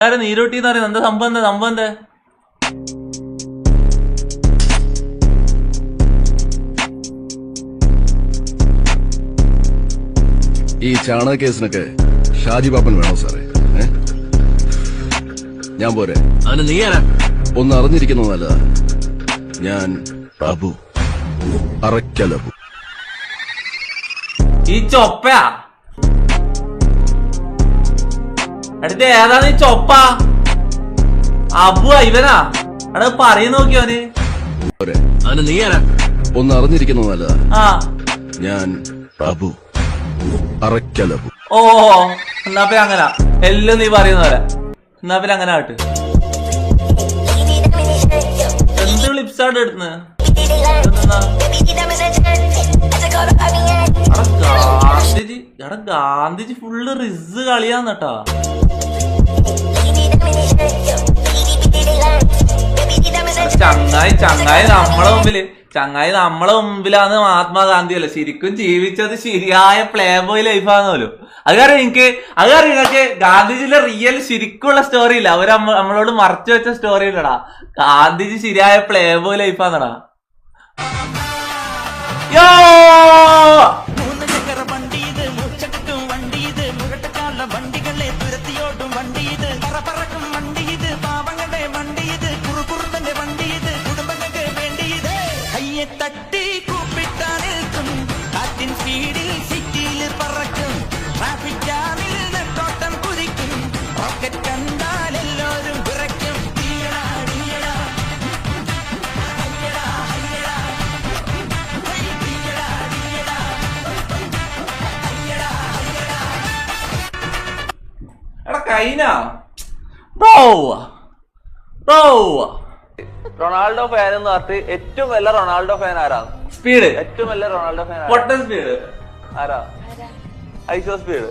നീരോട്ടി എന്ന് പറയുന്നത് എന്താ സംഭവം? എന്താ സംഭവം? എന്താ ഈ ചാണക കേസിനൊക്കെ ഷാജി പാപ്പൻ വേണോ സാറേ? ഞാൻ പോരെ? അവന് നീ ആരാ? ഒന്ന് അറിഞ്ഞിരിക്കുന്നത് നല്ലതാ. ഞാൻ അബു, അറയ്ക്കൽ അബു. ഈ ചൊപ്പയാ അടുത്ത് ഏതാണ് ഈ ചൊപ്പ? അബുവാ ഇവനാ? അവിടെ പറയുന്ന നോക്കിയോന്. അവന് നീ ആരാ? ഒന്ന് അറിഞ്ഞിരിക്കുന്നത് നല്ലതാ. ആ ഞാൻ അബു, അറയ്ക്കൽ അബു. ഓ എന്നാ പിന്നെ അങ്ങനെ എല്ലാം നീ പറയുന്ന പോലെ. എന്നാ പിന്നെ അങ്ങനെ ആട്ട്. എന്ത് ക്ലിപ്സാണ് എടുക്കുന്നത്? ഗാന്ധിജി ഫുള്ള് റിസ് കളിയാന്ന് കേട്ടാ. ചങ്ങായി നമ്മളെ മുമ്പിലാണ് മഹാത്മാഗാന്ധി അല്ലേ ശരിക്കും ജീവിച്ചത് ശരിയായ പ്ലേ ബോയ് ലൈഫാന്നല്ലോ. അതറിയാം നിങ്ങൾക്ക് ഗാന്ധിജിയുടെ റിയൽ ശരിക്കുള്ള സ്റ്റോറി ഇല്ല, അവര് നമ്മളോട് മറച്ചു വെച്ച സ്റ്റോറി ഇല്ലടാ. ഗാന്ധിജി ശരിയായ പ്ലേ ബോയ് ലൈഫാന്നടാ. യോ തട്ടി കൂപ്പിട്ടാൽ നിൽക്കും കാറ്റിൻ സ്പീഡിൽ സിറ്റിയിൽ പറക്കും ട്രാഫിക് ജാമിൽ നെട്ടോട്ടം കുതിക്കും റോക്കറ്റ് കണ്ടാൽ എല്ലാവരും വിറയ്ക്കും. എടാ കൈന റൊണാൾഡോ ഫാൻ എന്ന് പറഞ്ഞിട്ട് ഏറ്റവും വലിയ റൊണാൾഡോ ഫാൻ ആരാണ്? സ്പീഡ് ഏറ്റവും വലിയ റൊണാൾഡോ ഫാൻ പൊട്ടൻ സ്പീഡ് ആരാ? ഐസോ സ്പീഡ്.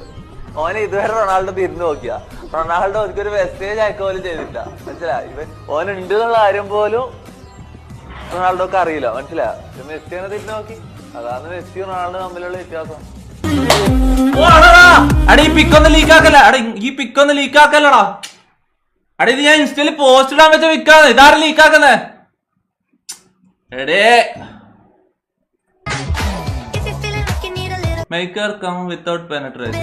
ഓനെ ഇതുവരെ റൊണാൾഡോ തിരിഞ്ഞു നോക്കിയ റൊണാൾഡോ ഒരിക്കൊരു മെസ്സേജ് അയക്കുക പോലും ചെയ്തിട്ടില്ല. മനസ്സിലായി? ഇവൻ ഓനുണ്ട് എന്നുള്ള കാര്യം പോലും റൊണാൾഡോക്ക് അറിയില്ല. മനസ്സിലായി? മെസ്സിനെ തിരിഞ്ഞു നോക്കി. അതാണ് മെസ്സി റൊണാൾഡോ തമ്മിലുള്ള വ്യത്യാസം. അട ഈ പിക്കൊന്ന് ലീക്കാക്കല്ലടാ. അടെ ഇത് ഞാൻ ഇൻസ്റ്റയില് പോസ്റ്റ് ഇടാൻ വെച്ച വിക്കാണ്. ഇതാരും ലീക്കാക്കുന്നേ? എടേ മേക്കർ കം വിത്തൗട്ട് പെനട്രേഷൻ.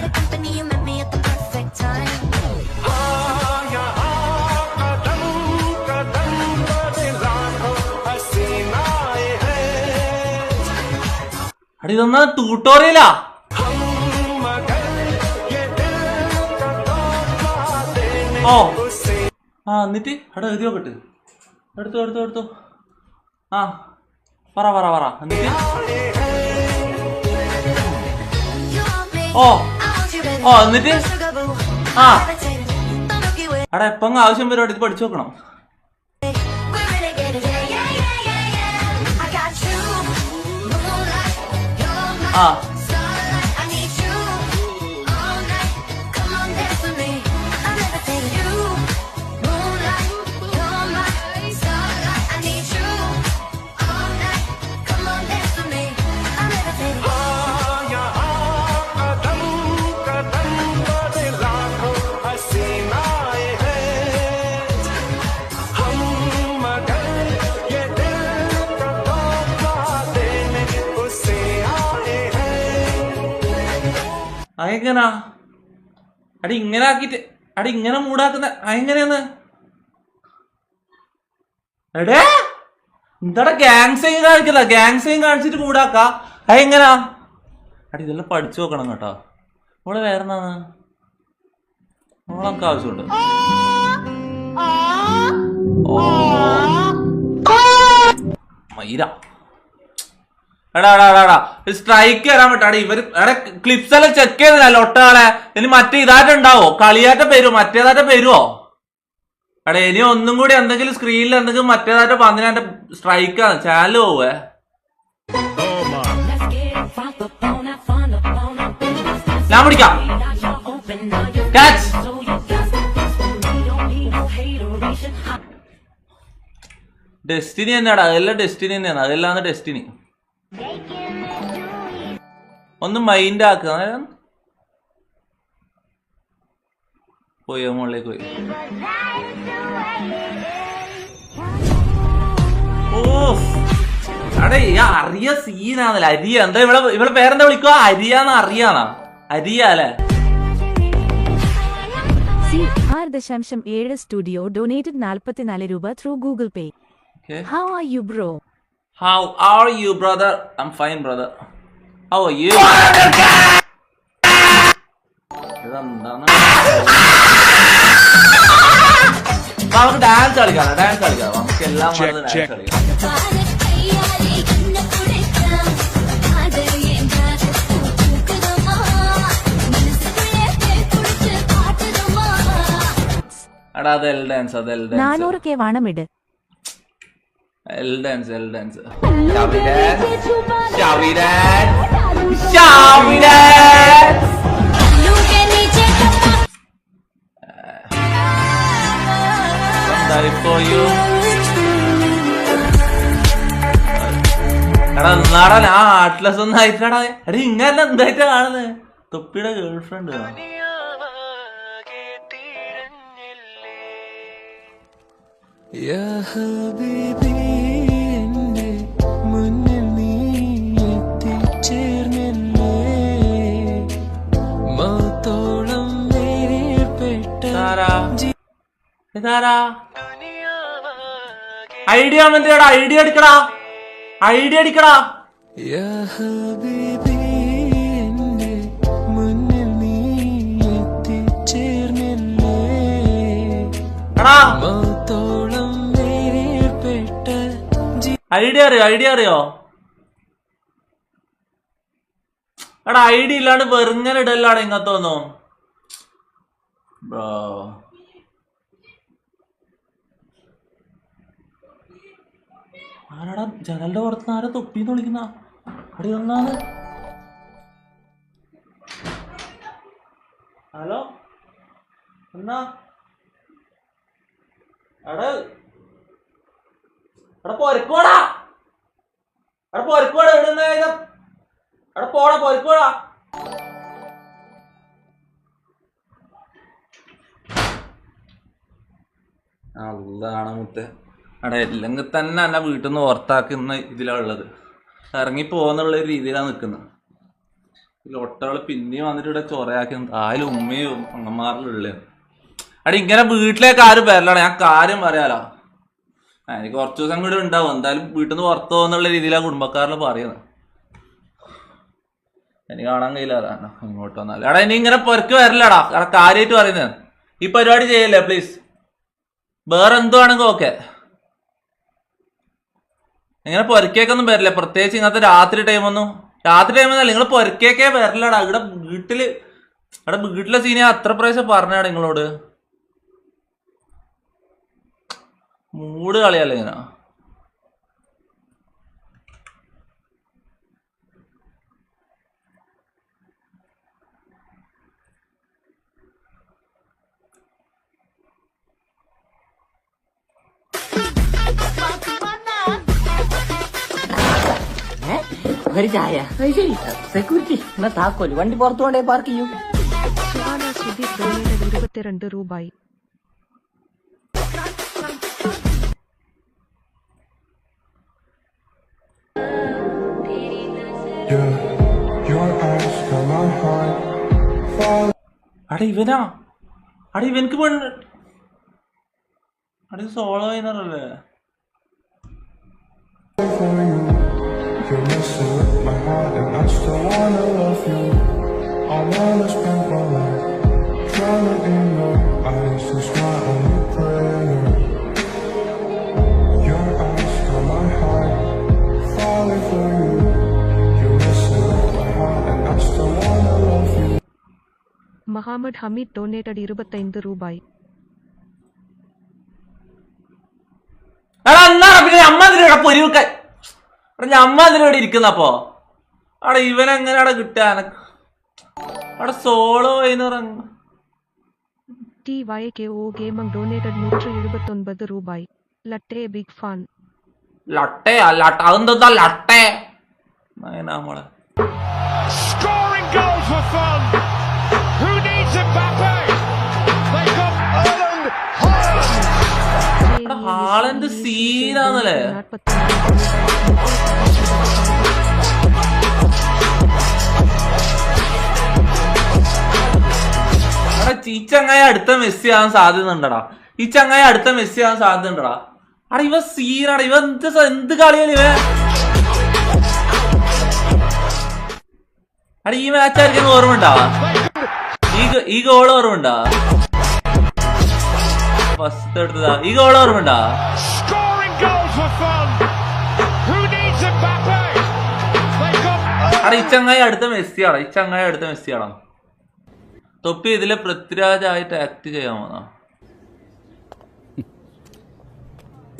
അടി ഇതൊന്നാ ട്യൂട്ടോറിയലാ. ഓ ആ എന്നിട്ട് അവിടെ എഴുതി നോക്കട്ട്. എടുത്തു ആ പറ എന്നിട്ട് ഓ എന്നിട്ട് ആ അവിടെ എപ്പങ്ങ ആവശ്യം വരും അടുത്ത് പഠിച്ചു നോക്കണം. ആ അതെങ്ങനാ അടി ഇങ്ങനെ ആക്കിട്ട് അടി ഇങ്ങനെ മൂടാക്കുന്ന അതെങ്ങനെയാന്ന്? എടേ എന്താടാ ഗ്യാങ് സൈൻ കാണിക്കല? ഗ്യാങ് സൈൻ കാണിച്ചിട്ട് മൂടാക്ക അതെങ്ങനാ? അടി ഇതെല്ലാം പഠിച്ചു നോക്കണം കേട്ടോ. ഇവിടെ വേറെ എന്താണ് നമുക്ക് ആവശ്യമുണ്ട്. മൈര എടാ സ്ട്രൈക്ക് തരാൻ പറ്റാ. ഇവര് എടാ ക്ലിപ്സ് എല്ലാം ചെക്ക് ചെയ്തല്ലോ ഒട്ടകളെ. ഇനി മറ്റേ ഇതായിട്ട് ഉണ്ടാവോ? കളിയാറ്റ പേരുവോ മറ്റേതായിട്ട് പേരുവോ? എടാ ഇനി ഒന്നും കൂടി എന്തെങ്കിലും സ്ക്രീനിൽ എന്തെങ്കിലും മറ്റേതായിട്ട് പറഞ്ഞാൽ എന്റെ സ്ട്രൈക്കാണ്, ചാനൽ പോവേ. ഞാൻ പിടിക്കാം. ഡെസ്റ്റിനി തന്നെയാടാ, അതെല്ലാം ഡെസ്റ്റിനി തന്നെയാണ്. അതെല്ലാം ഡെസ്റ്റിനി. ഒന്ന് മൈൻഡ് ആക്കുക. പോയി മുകളിലേക്ക് പോയി. ഓ അടേ അറിയ സീനാന്നല്ലേ അരിയ. എന്താ ഇവിടെ പേരെന്താ വിളിക്കുക? അരിയാന്ന് അറിയാന്നാ? അരിയ അല്ലേ? CR.7 Studio donated 44 രൂപ through Google Pay. Okay. How are you, bro? How are you, brother? I'm fine, brother. How are you? ഇതെന്താണ്? നമുക്ക് ഡാൻസ് കളിക്കാം. നമുക്ക് എല്ലാം ഡാൻസ് കളിക്കാം. എടാ അത് എൽ ഡാൻസ്. 400K വേണമിട്. L dance. എടാ എന്നാടാ ആ ആട്ട്ലസ് ഒന്നും ആയിട്ടാടാ. എടാ ഇങ്ങനെ എന്തായിട്ടാ കാണുന്നത്? തൊപ്പിയുടെ ഗേൾഫ്രണ്ട്. ഐഡിയ മതിയാടാ. ഐഡിയ അടിക്കടാ. ഐഡിയ അറിയോ? എടാ ഐഡിയ ഇല്ലാണ്ട് വെറുങ്ങനെ ഇടലാണ് ഇങ്ങനത്തൊന്നും ബ്രോ. ആരാടാ ജനലിന്റെ പുറത്ത് ആരാ തൊപ്പിന്ന് വിളിക്കുന്ന? അടി ഒന്നാണ്. ഹലോ എന്നാ എടാ പൊരക്കോടാ. ഇവിടുന്ന് പോടാ പൊരക്കോടാ. അതാണ് മുത്തേ. അവിടെ അല്ലെങ്കിൽ തന്നെ എന്നെ വീട്ടിൽ നിന്ന് ഓർത്താക്കുന്ന ഇതിലാണ് ഉള്ളത്. ഇറങ്ങി പോകുന്നുള്ള രീതിയിലാണ് നിൽക്കുന്നത്. ഒട്ടകൾ പിന്നെയും വന്നിട്ട് ഇവിടെ ചൊറയാക്കി ആയാലും ഉമ്മയും അമ്മമാരിലുള്ള. അവിടെ ഇങ്ങനെ വീട്ടിലേക്ക് ആരും വരലാണ്. ഞാൻ കാര്യം പറയാലോ. എനിക്ക് കുറച്ച് ദിവസം കൂടി ഉണ്ടാവും. എന്തായാലും വീട്ടിൽ നിന്ന് പുറത്തു പോകുന്നുള്ള രീതിയിലാണ് കുടുംബക്കാരിൽ പറയുന്നത്. എനിക്ക് കാണാൻ കഴിയില്ല. അതാണ് ഇങ്ങോട്ട് വന്നാൽ. എടാ ഇനി ഇങ്ങനെ പൊരക്ക് വരില്ലടാ. കാരണം കാര്യമായിട്ട് പറയുന്നത് ഈ പരിപാടി ചെയ്യല്ലേ പ്ലീസ്. വേറെ എന്തുവാണെങ്കിൽ ഓക്കെ. ഇങ്ങനെ പൊരക്കേക്കൊന്നും വരില്ല. പ്രത്യേകിച്ച് ഇങ്ങനത്തെ രാത്രി ടൈമൊന്നല്ല. നിങ്ങൾ പൊരക്കേക്കേ വരില്ലടാ. ഇവിടെ വീട്ടിലെ സീനെ അത്ര പ്രാവശ്യം പറഞ്ഞാടാ നിങ്ങളോട്. മൂഡ് കളിയല്ലേ ഇങ്ങനെ. ഒരു ചായ ശരി. സെക്യൂരിറ്റി എന്നാ താക്കോല് വണ്ടി പുറത്തു കൊണ്ടേ പാർക്ക് ചെയ്യൂ. 22 രൂപ. ഇവനക്ക് പെണ്ണ് solo വൈനറല്ലേ? You're messing with my heart and I still wanna love you. I wanna spend my life drowning in your eyes. It's my only prayer. Your eyes got my heart falling for you. You're messing with my heart and I still wanna love you. Muhammad Hamid donated 25 രൂപ. അമ്മ അതിലൂടെ ഇരിക്കുന്നപ്പോ അവിടെ ഇവനെങ്ങനെ അവിടെ കിട്ടാൻ അവിടെ solo വൈകുന്നേരം. TYKO Gaming donated 179 രൂപ. ലട്ടെ big fan. അതെന്താ ലട്ടെ നമ്മളെ scoring goals for fun. Who needs Mbappe? They got ഹാളന്റെ സീനാന്നല്ലേ. ഈ ചങ്ങായി അടുത്ത മെസ്സി ആവാൻ സാധ്യത ഉണ്ടടാ. ഈ ചങ്ങായി അടുത്ത മെസ്സി ആവാൻ സാധ്യത ഉണ്ടടാ. അടാ ഇവ സീനാടാ. ഇവ എന്ത് കളിയാണ് ഇവ. അടാ ഈ മാച്ച് ആയിരിക്കും ഓർമ്മ ഉണ്ടാവാ. ഈ ഗോൾ ഓർമ്മ ഉണ്ടാ. ഫസ്റ്റ് എടുത്തതാ. ഈ ഗോൾ ഓർമ്മ ഉണ്ടാ. അടാ ഈ ചങ്ങായി അടുത്ത മെസ്സിയാടാ. ഈ ചങ്ങായി അടുത്ത മെസ്സിയാടാ. തൊപ്പി ഇതിലെ പൃഥ്വിരാജായിട്ട് ആക്ട് ചെയ്യാമോ?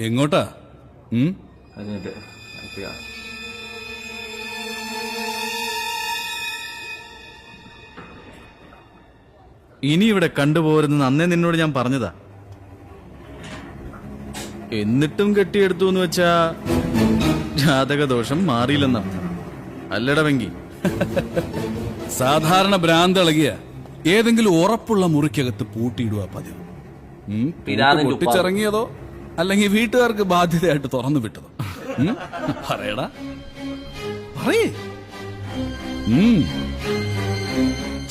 എങ്ങോട്ടാ? ഇനി ഇവിടെ കണ്ടുപോരുന്ന അന്നേ നിന്നോട് ഞാൻ പറഞ്ഞതാ. എന്നിട്ടും കെട്ടിയെടുത്തു എന്ന് വെച്ചാ ജാതകദോഷം മാറിയില്ലെന്നർത്ഥം അല്ലടവെങ്കി. സാധാരണ ഭ്രാന്തിളകിയ ഏതെങ്കിലും ഉറപ്പുള്ള മുറിക്കകത്ത് പൂട്ടിയിടുക പതിവ്. പൊട്ടിച്ചിറങ്ങിയതോ അല്ലെങ്കിൽ വീട്ടുകാർക്ക് ബാധ്യതയായിട്ട് തുറന്നു വിട്ടതോ? പറയടാ, പറയേ.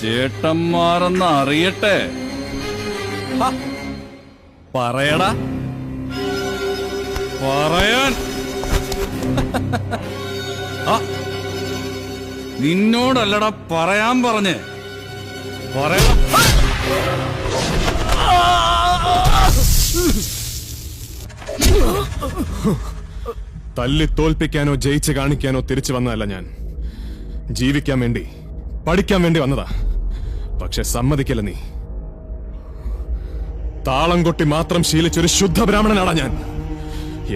ചേട്ടന്മാരെന്ന് അറിയട്ടെ. പറയടാ, പറയാൻ. നിന്നോടല്ലടാ പറയാൻ പറഞ്ഞേ. പറയാ. തല്ലി തോൽപ്പിക്കാനോ ജയിച്ച് കാണിക്കാനോ തിരിച്ചു വന്നതല്ല ഞാൻ. ജീവിക്കാൻ വേണ്ടി, പഠിക്കാൻ വേണ്ടി വന്നതാ. പക്ഷെ സമ്മതിക്കല്ല നീ. താളം കൊട്ടി മാത്രം ശീലിച്ചൊരു ശുദ്ധ ബ്രാഹ്മണനാടാ ഞാൻ.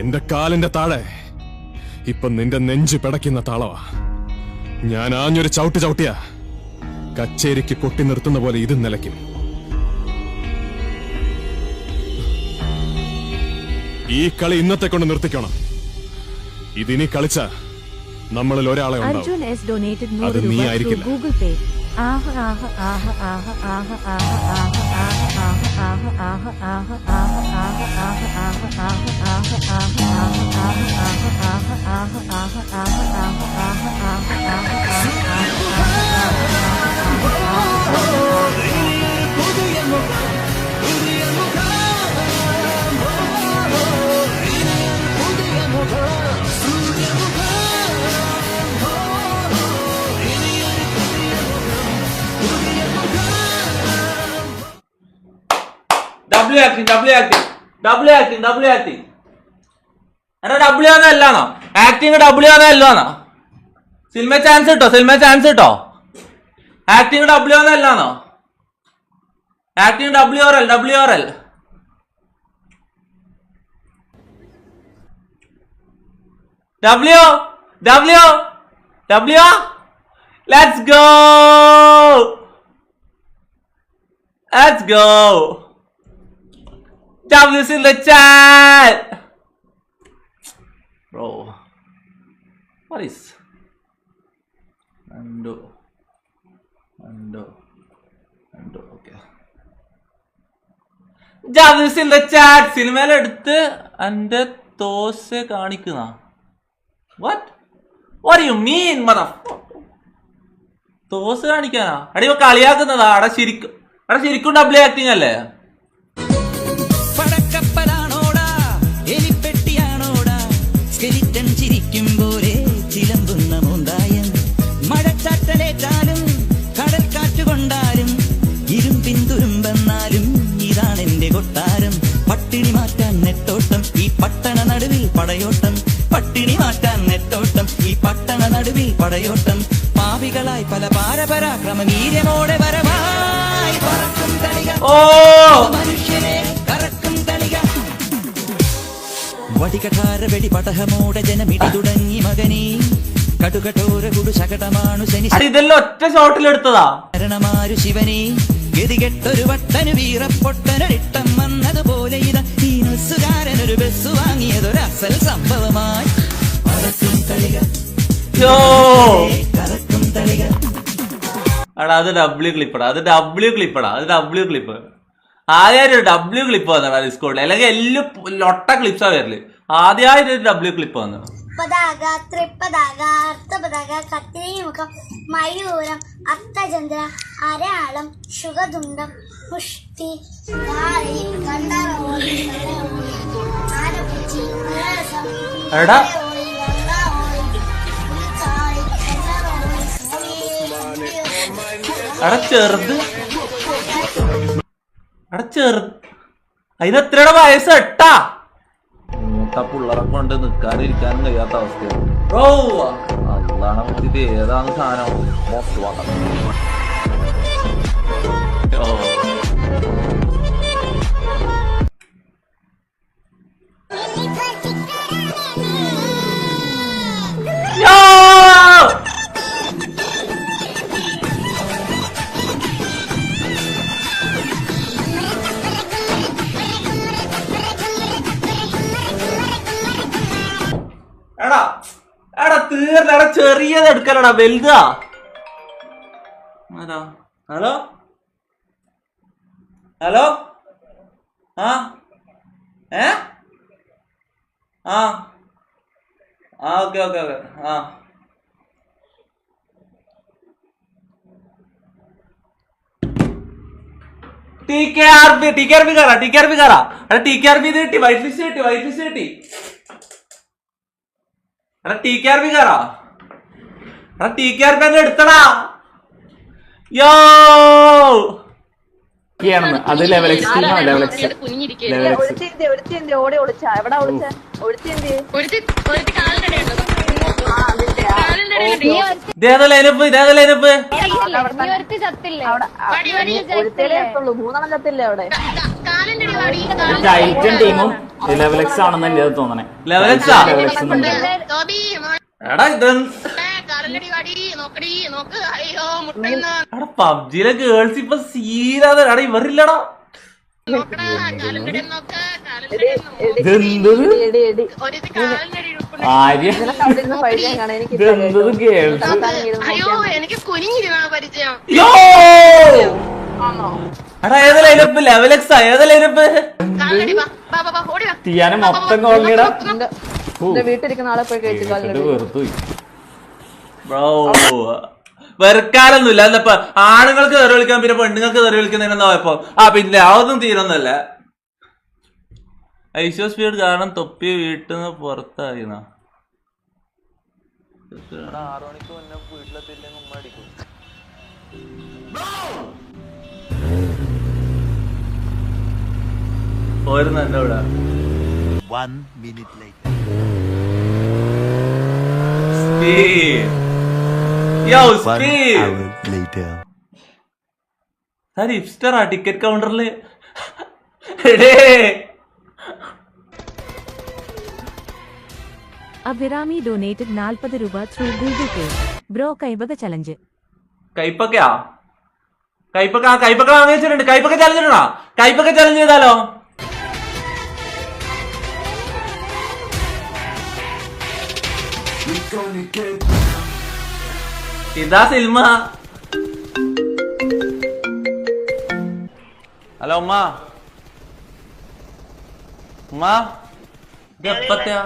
എന്റെ കാലിന്റെ താഴെ ഇപ്പൊ നിന്റെ നെഞ്ച് പിടയ്ക്കുന്ന താളവാ. ഞാൻ ആഞ്ഞൊരു ചവിട്ടിയാ കച്ചേരിക്ക് കൊട്ടി നിർത്തുന്ന പോലെ ഇത് നിലയ്ക്കും. ഈ കളി ഇന്നത്തെ കൊണ്ട് നിർത്തിക്കണം. ഇതിനി കളിച്ച നമ്മളിൽ ഒരാളെ അർജുൻ എസ് ഡൊനേറ്റഡ് 100 അത് നീ രൂപ ആയിരിക്കില്ല. Google Pay. അല്ലാണോ ആക്ടിങ്? ഡബ്ല്യൂ അല്ലാണോ? സിനിമ ചാൻസ് കിട്ടോ. ആക്ടിങ് ഡബ്ല്യൂ അല്ലാണോ? Acting WRL. W. Let's go. W's in the chat. Bro, what is Ando? Okay. W's in the chat. സിനിമയിൽ എടുത്ത് എന്റെ തോസ് കാണിക്കുന്ന. What do you mean, mother? Those കാണിക്കാനാ? അടിവ കളിയാക്കുന്നതാ. അവിടെ ശരിക്കും ഡബിൾ ആക്ടിങ് അല്ലേ? പടക്കപ്പലാണോടാ, എലിപ്പെട്ടിയാണോടാ, സ്കെലിറ്റൻ ചിരിക്കും പോലെ ചിലമ്പുന്ന മൂന്തായം. മഴച്ചാറ്റലേറ്റാലും കടൽ കാറ്റുകൊണ്ടാലും ഇരുമ്പിൻ തുരുമ്പെന്നാലും ഇതാണ് എന്റെ കൊട്ടാരം. പട്ടിണി മാറ്റാൻ നെട്ടോട്ടം ഈ പട്ടണ നടുവിൽ പടയോട്ടം. പട്ടിണി മാറ്റാൻ നെട്ടോട്ടം ഈ പട്ടണ നടുവിൽ പടയോട്ടം. പാവികളായി പല പാരപരാക്രമ വീര്യമോടെ വരവായി പറക്കും തളിക. മനുഷ്യനെ കറക്കും തളിക. വടികഠാര വെടി പടഹമോടെ ജനമിടി തുടങ്ങി മകനീ. കടുകഠോര കുടു ശകടമാണു ശനി. ഇതെല്ലാം ഒറ്റ ഷോട്ടിലെടുത്തതാ. ശരണമാരു ശിവനീ. ഗതികെട്ടൊരു വട്ടനു വീറപ്പൊട്ടനൊരിട്ടം വന്നതുപോലെ ഇതാ ഈ നൊസ്സുകാരനൊരു ബസ് വാങ്ങിയതൊരു അസൽ സംഭവമായി. പറക്കും തളിക, കറക്കും തളിക. അത് ഡബ്ല്യൂ ക്ലിപ്പടാ. ആദ്യമായിട്ട് ഒരു ഡബ്ല്യു ക്ലിപ്പ് വന്നടാ ഡിസ്കോഡിൽ, അല്ലെങ്കിൽ എല്ലാം ലൊട്ട ക്ലിപ്സാ വരല്. ആദ്യമായിട്ട് ഒരു ഡബ്ല്യു ക്ലിപ്പ് വന്നു. പതാക ത്രിപതാക അർത്ഥപതാക കത്തിരിമുഖം മയൂരം അർത്ഥചന്ദ്ര അരാളം ശുഗതുണ്ടം പുഷ്ടി ഗാളി കണ്ടറോളി ആരപ്പുച്ചി നരസം എടാ ചെറുത് അതിനെത്രയുടെ വയസ്സ് 8 മൂത്ത പിള്ളേരെ കൊണ്ട് നിൽക്കാനും ഇരിക്കാനും കഴിയാത്ത അവസ്ഥയാണ്. അതാണ് ഇത് ഏതാണ് സാധനം. എടാ എടാ തീർന്നടാ, ചെറിയത് എടുക്കലടാ, വലുതാ. ഹലോ ഹലോ ഹലോ ആ ഏ ആ ഓക്കെ ഓക്കെ ഓക്കെ ആ TKRP കയറാ TKRP ഇത് കിട്ടി, വൈറ്റ് ലിസ്റ്റ് കിട്ടി. എടാ TKRP കയറാ, എടാ TKRP തന്നെ എടുത്തടാ. യോ അത് ലെവൽ എക്സ് ഇതേതലൈനപ്പ് ടൈറ്റൻ ടീമും ലെവൽ എക്സ് ആണെന്ന് എന്റെ തോന്നണേ. ലെവൽ എക്സാ എടാ എടാ പബ്ജിയിലെ ഗേൾസ് ഇപ്പൊ സീരാതെ എടാ ഇവരില്ലടാ. എടാ ഏത് ലൈനപ്പ്? ലെവൽ എക്സാ? ഏത് ലൈനപ്പ്? തീയാനെ മൊത്തം കോളനിയുടെ വീട്ടിലിരിക്കുന്ന ആളെ പോയി കഴിച്ചു വെറുത്തു. ബ്രോ വെറുക്കാനൊന്നുമില്ല. എന്നപ്പ ആണുങ്ങൾക്ക് തെറി വിളിക്കാൻ പിന്നെ പെണ്ണുങ്ങൾക്ക് തെറി വിളിക്കുന്നതിനെന്താ കുഴപ്പം? പിന്നെ അതൊന്നും തീരൊന്നല്ല. ഐശോ സ്പീഡ് കാരണം തൊപ്പി വീട്ടിൽ നിന്ന് പുറത്തായി. 6 മണിക്ക് മുന്നേ വീട്ടിലെത്തിയില്ലെങ്കിൽ ഉമ്മ അടിക്കും. പോയിരുന്നു എന്റെ ഇവിടെ. 1 minute later. Speed. Yo, Speed. 1 hour later. Sir ഹിപ്സ്റ്ററാ ടിക്കറ്റ് കൗണ്ടറില്. അഭിറാമി ഡൊനേറ്റഡ് 40 രൂപ ത്രൂ ഗൂഗിൾ പേ. ബ്രോ കൈപ്പക ചലഞ്ച്. കൈപ്പക്ക വാങ്ങി വെച്ചിട്ടുണ്ട്. കൈപ്പക്ക ചലഞ്ച് ഇടണോ? കൈപ്പക്ക ചലഞ്ച് ചെയ്താലോ? ഇതാ സിനിമ. ഹലോ ഉമ്മ എപ്പത്തെയാ?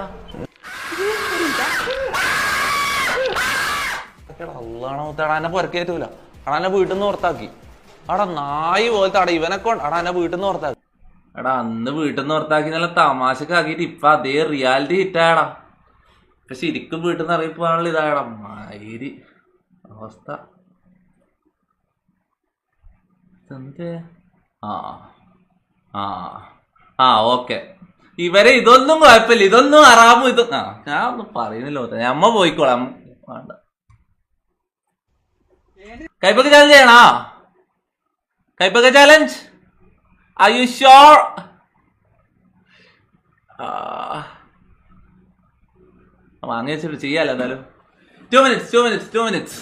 അള്ളാണെ പുറക്കേറ്റൂല. അടാ എന്നെ വീട്ടിൽ നിന്ന് പുറത്താക്കി. അടാ നായി പോലത്തെ അടാ ഇവനൊക്കെ അടാ എന്നെ വീട്ടിൽ നിന്ന് പുറത്താക്കി. എടാ അന്ന് വീട്ടിൽ നിന്ന് പുറത്താക്കി നല്ല തമാശക്കാക്കിട്ട് ഇപ്പൊ അതേ റിയാലിറ്റി ഹിറ്റായടാ. പക്ഷെ ശരിക്കും വീട്ടിൽ നിന്ന് അറിയിപ്പാണല്ലോ ഇതായടാ മയിരി അവസ്ഥ. എന്ത് ഓക്കെ. ഇവരെ ഇതൊന്നും കുഴപ്പമില്ല, ഇതൊന്നും അറാമും ഞാൻ ഒന്നും പറയുന്നില്ല. ഞമ്മ പോയിക്കോളാം. വേണ്ട. കൈപ്പക്ക ചാലഞ്ച് ചെയ്യണോ? കൈപ്പക്ക ചാലഞ്ച്? Are you sure? വാങ്ങി വെച്ചിട്ട് ചെയ്യാലോ എന്തായാലും. 2 minutes.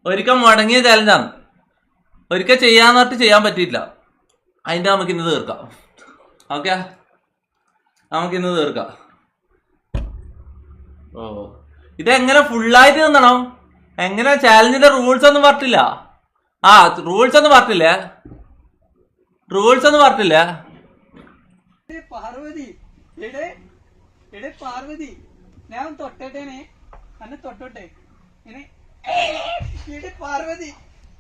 ഒരിക്കൽ മുടങ്ങിയ ചാലഞ്ചാണ്. ഒരിക്കൽ ചെയ്യാന്ന് പറഞ്ഞിട്ട് ചെയ്യാൻ പറ്റിയില്ല. അതിന്റെ നമുക്ക് ഇന്ന് തീർക്കാം. ഓക്കെ, നമുക്കിന്ന് തീർക്കാം. ഓ, ഇതെങ്ങനെ ഫുള്ളായിട്ട് തിന്നണം? എങ്ങനെ? ചാലഞ്ചിന്റെ റൂൾസ് ഒന്നും പറഞ്ഞിട്ടില്ല. റൂൾസ് ഒന്നും പറഞ്ഞിട്ടില്ലേ? പാർവതി, പാർവതി, ഞാൻ തൊട്ടേട്ടേനെ, അന്നെ തൊട്ടോട്ടെ. പാർവതി,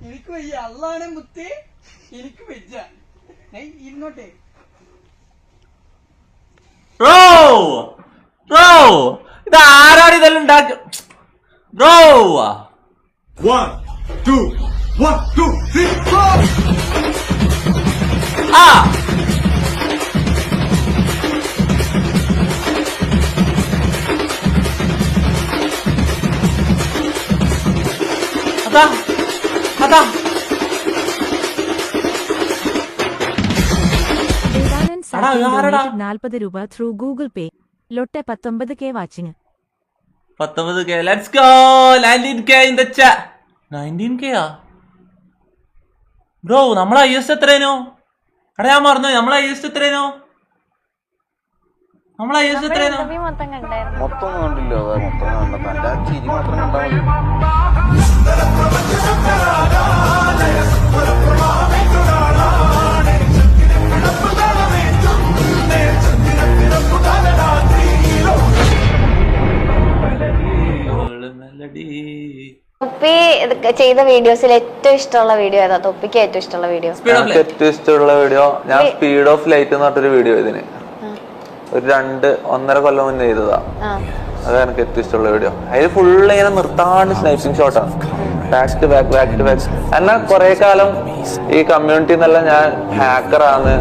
എനിക്ക് വയ്യ. അള്ളാണ് മുത്തി, എനിക്ക് വെച്ച ഇരുന്നോട്ടെ. ഇത് ആരാണ് ഇതെല്ലാം ഉണ്ടാക്കി? ബ്രോ, 1 2 1 2 3 അതാ 40 രൂപ ത്രൂ ഗൂഗിൾ പേ. ലൊട്ടെ 19K watching. 19K. Let's go. 19K in the chat. 19K bro, നമ്മളെ ഹൈയസ്റ്റ് എത്രേനോ? ഞാൻ മറന്നു. നമ്മളെ ഹൈയസ്റ്റ് എത്രേനോ? മൊത്തം കണ്ടില്ല. മൊത്തം കണ്ടപ്പോ എന്റെ ചിരി മാത്രം കണ്ടാൽ തൊപ്പി ചെയ്ത വീഡിയോസിൽ ഏറ്റവും ഇഷ്ടമുള്ള വീഡിയോ ഏതാ? തൊപ്പിക്ക് ഏറ്റവും ഇഷ്ടമുള്ള വീഡിയോ? ഏറ്റവും ഇഷ്ടമുള്ള വീഡിയോ ഞാൻ സ്പീഡ് ഓഫ് ലൈറ്റ് എന്ന് പറഞ്ഞൊരു വീഡിയോ ഇതിന് ഒരു 2-1.5 കൊല്ലം മുന്നേ ചെയ്തതാ. അതാണ് എനിക്ക് ഏറ്റവും ഇഷ്ടമുള്ള വീഡിയോ. അതിൽ ഫുള്ള് ഇങ്ങനെ നിർത്താണ്ട് സ്നൈപ്പിംഗ് ഷോട്ടാണ്. Back to back. എന്നാൽ കുറെ കാലം ഈ കമ്മ്യൂണിറ്റി എന്നല്ല ഞാൻ ഹാക്കറാണ്,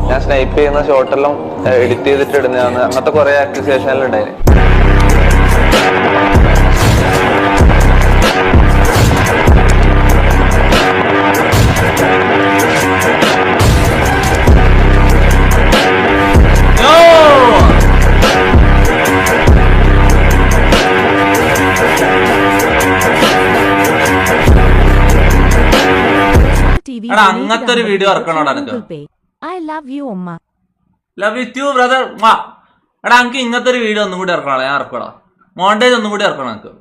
ഞാൻ സ്നൈപ്പ് ചെയ്യുന്ന ഷോട്ടെല്ലാം എഡിറ്റ് ചെയ്തിട്ട് ഇടുന്നതാണ്, അങ്ങനത്തെ കുറെ ആക്ടിവേഷനെല്ലാം ഉണ്ടായിരുന്നു. അങ്ങനത്തെ ഒരു വീഡിയോ ഇറക്കണോടാ എനിക്ക്. ഐ ലവ് യു ഉമ്മ. Love you too brother. എടാ എനിക്ക് ഇങ്ങനത്തെ ഒരു വീഡിയോ ഒന്നും കൂടി ഇറക്കണം. ഞാൻ ഇറക്കടാ. മോണ്ടേജ് ഒന്നും കൂടി ഇറക്കണം എനിക്ക്.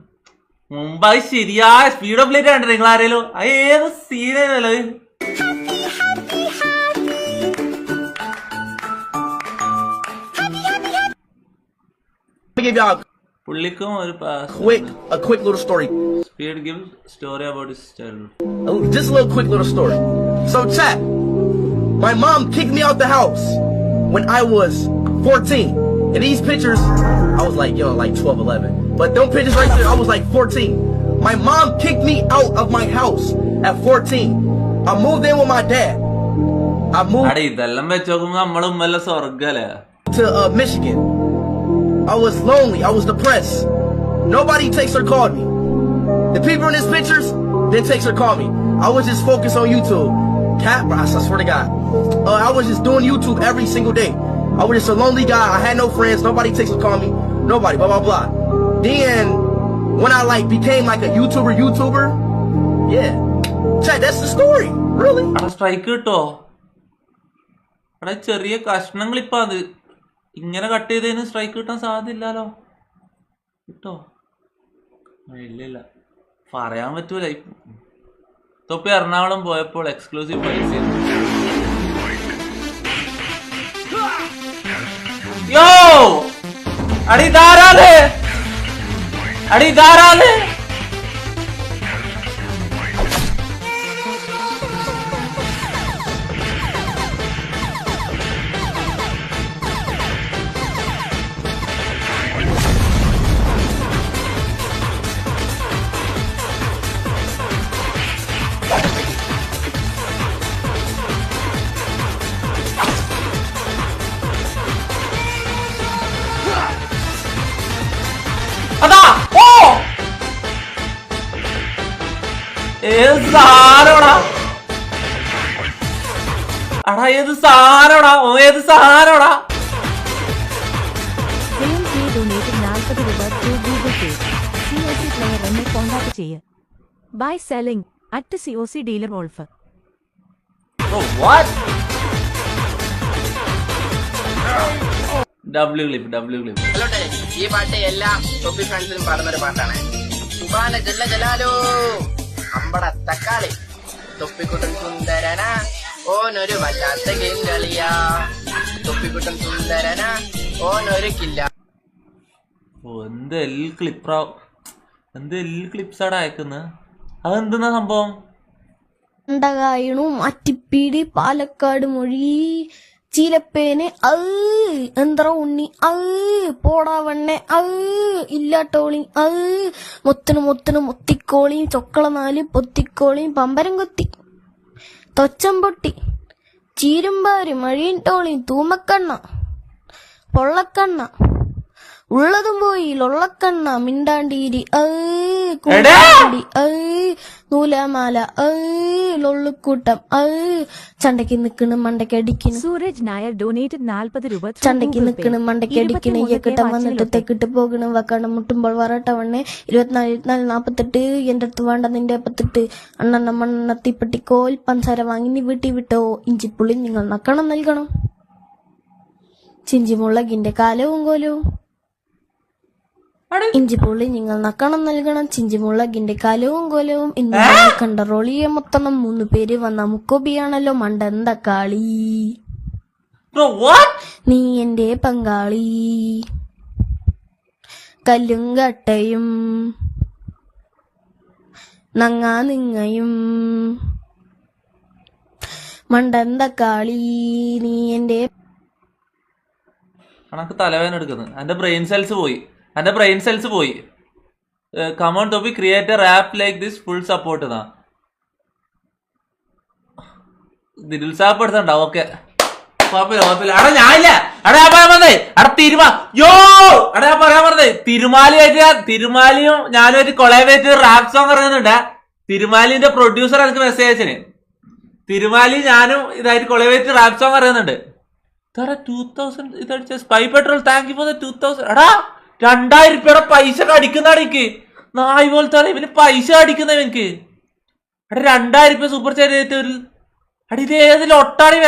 മുമ്പ് ശരിയായ സ്പീഡ് ഓഫ് ലൈറ്റ് കണ്ടു നിങ്ങൾ ആരെങ്കിലും? അത് ഏത് സീനല്ലോ? പുള്ളിക്കും ഒരു quick little story. Speed gives story about his childhood. Just a little quick little story. So chat, my mom kicked me out the house when I was 14. And these pictures, I was like 12, 11. But them pictures right there, I was like 14. My mom kicked me out of my house at 14. I moved in with my dad. I moved to Michigan. I was lonely. I was depressed. Nobody texted or called me. The people in these pictures didn't text or call me. I was just focused on YouTube. I swear to God. I was just doing YouTube every single day. I was just a lonely guy. I had no friends. Nobody texted or called me. Nobody. Blah, blah, blah. Then, when I became like a YouTuber, yeah. Chat, that's the story. Really? Strike കിട്ടോ? ചെറിയ കഷ്ണങ്ങൾ ഇപ്പൊ അത് ഇങ്ങനെ cut ചെയ്തതിന് strike കിട്ടാൻ സാധ്യതയില്ലല്ലോ. കിട്ടോ? ഇല്ല, പറയാൻ പറ്റൂല. തൊപ്പി എറണാകുളം പോയപ്പോൾ എക്സ്ക്ലൂസീവ് പൈസ. യോ അടി ധാരാള് അതാ. ഓ ഏത് സാധനോടാ അടാ, ഏത് സാധനോടാ? COC പ്ലെയർ എന്നെ കോൺടാക്ട് ചെയ്യ്. Buy selling at COC dealer wolf. W clip ഈ പാട്ട് എല്ലാ തൊപ്പി ഫാൻസിനും പാടുന്നൊരു പാട്ടാണ്. സുബാന ജല്ല ജലാലോ അമ്പട തക്കാളി തൊപ്പിക്കുട്ടൻ സുന്ദരന ഓനൊരു വല്ലാത്ത ഗെയിം കളിയാ. തൊപ്പിക്കുട്ടൻ സുന്ദരന ഓനൊരു കില്ല. എന്ത് ക്ലിപ്സാടാ അയക്കുന്നത്? അതെന്തെന്നാ സംഭവം? ഉണ്ടകായണു അറ്റിപ്പീടി പാലക്കാട് മൊഴി ചീലപ്പേന് എന്തറ ഉണ്ണി പോടാവണ്ണെ ഇല്ലാട്ടോളി മൊത്തന് മൊത്തിക്കോളിയും ചൊക്കള 4 പൊത്തിക്കോളിയും പമ്പരം കൊത്തി തൊച്ചം പൊട്ടി ചീരുമ്പാരി മഴീൻ ടോളിയും തൂമക്കണ്ണ പൊള്ളക്കണ്ണ ഉള്ളതും പോയി ലൊള്ളക്കണ്ണ മിണ്ടാണ്ടീരി നൂലാമാല ലൊള്ളുക്കൂട്ടം ചണ്ടയ്ക്ക് നിക്കണ് മണ്ടയ്ക്ക് അടിക്കുന്നു. സൂരജ് നായർ ഡൊനേറ്റഡ് 40 രൂപ. ചണ്ടയ്ക്ക് നിക്കണ് മണ്ടയ്ക്ക് അടിക്കണ് ഇയക്കിട്ടം വന്നിട്ട് തെക്കിട്ട് പോകണം വക്കാണ്ട് മുട്ടുമ്പോൾ വറട്ടവണ്ണെ 24 എന്റെ അടുത്ത് വേണ്ട നിന്റെ 18 അണ്ണെണ്ണ മണ്ണെണ്ണ തീപ്പെട്ടിക്കോൽ പഞ്ചാര വാങ്ങി നീ വീട്ടി വിട്ടോ. ഇഞ്ചിപ്പുള്ളി നിങ്ങൾ നക്കണം നൽകണം. ചിഞ്ചിമുളകിന്റെ കാലവും കോലവും ഇഞ്ചിപ്പുള്ളി നിങ്ങൾ നക്കണം നൽകണം. ചിഞ്ചിമുളകിന്റെ കാലവും കോലവും ഇന്ന് കണ്ട റോളിയെ മൊത്തം 3 പേര് വന്ന മുക്കോബിയാണല്ലോ മണ്ടെന്ത കാളി. നീ എന്റെ പങ്കാളി കല്ലും കട്ടയും നങ്ങാ നിങ്ങയും മണ്ടെന്ത കാളി നീ എന്റെ. കണക്ക് തലവേദന എടുക്കുന്നത്. എന്റെ ബ്രെയിൻ സെൽസ് പോയി. Come on Thoppi create a rap like this full support എന്നാ നിരുത്സാഹപ്പെടുത്തണ്ട. ഓക്കെ കുഴപ്പമില്ല. അടാ ഞാനില്ല. അടാ ഞാൻ പറയാൻ പറഞ്ഞേ ഞാൻ പറയാൻ പറഞ്ഞേ തിരുമാലിയും ഞാനും ഒരു കൊളാബറേറ്റ് റാപ്പ് സോങ് ഇറങ്ങുന്നുണ്ട്. തിരുമാലിന്റെ പ്രൊഡ്യൂസർ എനിക്ക് മെസ്സേജ് അയച്ചിന്. തിരുമാലി ഞാനും ഇതായിട്ട് കൊളാബറേറ്റ് റാപ്പ് സോങ് ഇറങ്ങുന്നുണ്ട്. 2000 ഇതടിച്ച spy petrol thank you for 2000. എടാ 2000 രൂപയുടെ പൈസ അടിക്കുന്നതാണ് എനിക്ക്. നായ് പോലത്തെ ഇവന് പൈസ അടിക്കുന്ന എനിക്ക്. എടാ 2000 രൂപ സൂപ്പർ ചാറ്റ് ചെയ്തിട്ട് അടി ഇത് ഏതിൽ ഒട്ടാടി